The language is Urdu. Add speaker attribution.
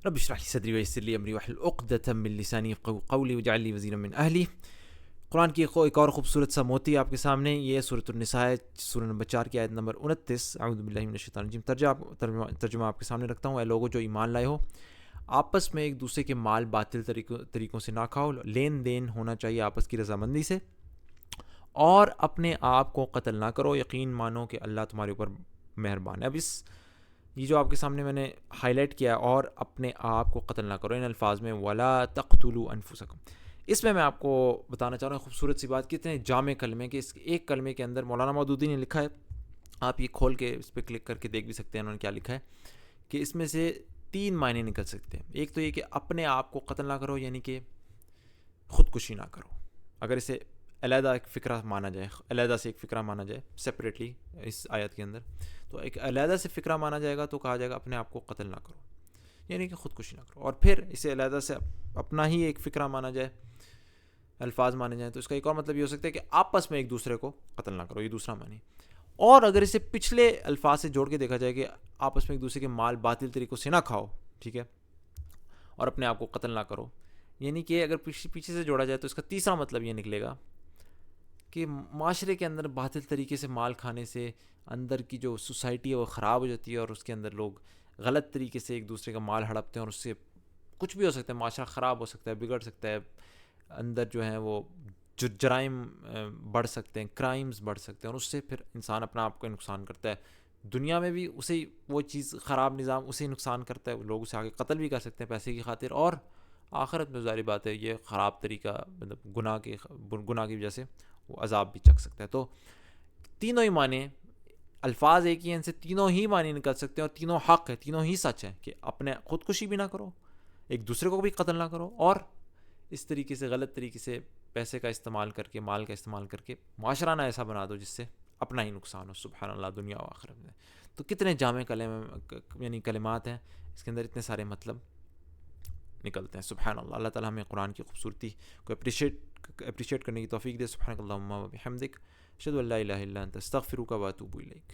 Speaker 1: رب اشرح لي صدری ویسر لی امری واحلل عقدۃ من لسانی یفقهوا قولی واجعل لی وزیرا من اہلی۔ قرآن کی ایک اور خوبصورت سا موتی آپ کے سامنے، یہ سورۃ النساء سورہ نمبر 4 کی آیت نمبر 29۔ اعوذ باللہ من الشیطان الرجیم۔ ترجمہ آپ کے سامنے رکھتا ہوں۔ اے لوگوں جو ایمان لائے ہو، آپس میں ایک دوسرے کے مال باطل طریقوں سے نہ کھاؤ، لین دین ہونا چاہیے آپس کی رضامندی سے، اور اپنے آپ کو قتل نہ کرو، یقین مانو کہ اللہ تمہارے اوپر مہربان ہے۔ اب یہ جو آپ کے سامنے میں نے ہائی لائٹ کیا، اور اپنے آپ کو قتل نہ کرو، ان الفاظ میں ولا تقتلوا انفسکم، اس میں آپ کو بتانا چاہ رہا ہوں خوبصورت سی بات، کتنے جامع کلمے کہ اس ایک کلمے کے اندر مولانا مودودی نے لکھا ہے، آپ یہ کھول کے اس پہ کلک کر کے دیکھ بھی سکتے ہیں انہوں نے کیا لکھا ہے، کہ اس میں سے 3 معنی نکل سکتے ہیں۔ ایک تو یہ کہ اپنے آپ کو قتل نہ کرو، یعنی کہ خودکشی نہ کرو، اگر اسے علیحدہ ایک فکرہ مانا جائے، علیحدہ سے ایک فکرہ مانا جائے سیپریٹلی اس آیت کے اندر، تو ایک علیحدہ سے فکرہ مانا جائے گا تو کہا جائے گا اپنے آپ کو قتل نہ کرو، یعنی کہ خودکشی نہ کرو۔ اور پھر اسے علیحدہ سے اپنا ہی ایک فکرہ مانا جائے، الفاظ مانے جائیں، تو اس کا ایک اور مطلب یہ ہو سکتا ہے کہ آپس میں ایک دوسرے کو قتل نہ کرو، یہ دوسرا معنی۔ اور اگر اسے پچھلے الفاظ سے جوڑ کے دیکھا جائے کہ آپس میں ایک دوسرے کے مال باطل طریقوں سے نہ کھاؤ، ٹھیک ہے، اور اپنے آپ کو قتل نہ کرو، یعنی کہ اگر پیچھے سے جوڑا جائے تو اس کا تیسرا مطلب یہ نکلے گا کہ معاشرے کے اندر باطل طریقے سے مال کھانے سے اندر کی جو سوسائٹی ہے وہ خراب ہو جاتی ہے، اور اس کے اندر لوگ غلط طریقے سے ایک دوسرے کا مال ہڑپتے ہیں، اور اس سے کچھ بھی ہو سکتا ہے، معاشرہ خراب ہو سکتا ہے، بگڑ سکتا ہے، اندر جو ہیں وہ جرائم بڑھ سکتے ہیں، کرائمز بڑھ سکتے ہیں، اور اس سے پھر انسان اپنا آپ کو نقصان کرتا ہے، دنیا میں بھی اسے وہ چیز خراب نظام اسے نقصان کرتا ہے، لوگ اسے آگے قتل بھی کر سکتے ہیں پیسے کی خاطر، اور آخرت میں ظاہر بات ہے یہ خراب طریقہ مطلب گناہ کی وجہ سے وہ عذاب بھی چکھ سکتا ہے۔ تو تینوں ہی معنی، الفاظ ایک ہی ہیں، ان سے تینوں ہی معنی نکل سکتے ہیں، اور تینوں حق ہے، تینوں ہی سچ ہے، کہ اپنے خودکشی بھی نہ کرو، ایک دوسرے کو بھی قتل نہ کرو، اور اس طریقے سے غلط طریقے سے پیسے کا استعمال کر کے، مال کا استعمال کر کے معاشرہ نہ ایسا بنا دو جس سے اپنا ہی نقصان ہو، سبحان اللہ، دنیا و آخرت میں۔ تو کتنے جامع یعنی کلمات ہیں، اس کے اندر اتنے سارے مطلب نکلتے ہیں، سبحان اللہ۔ اللہ تعالیٰ ہمیں قرآن کی خوبصورتی کو اپریشیٹ کرنے کی توفیق دے۔ سبحانک اللہم و بحمدک، اشہد ان لا الہ الا انت، استغفرک و اتوب الیک۔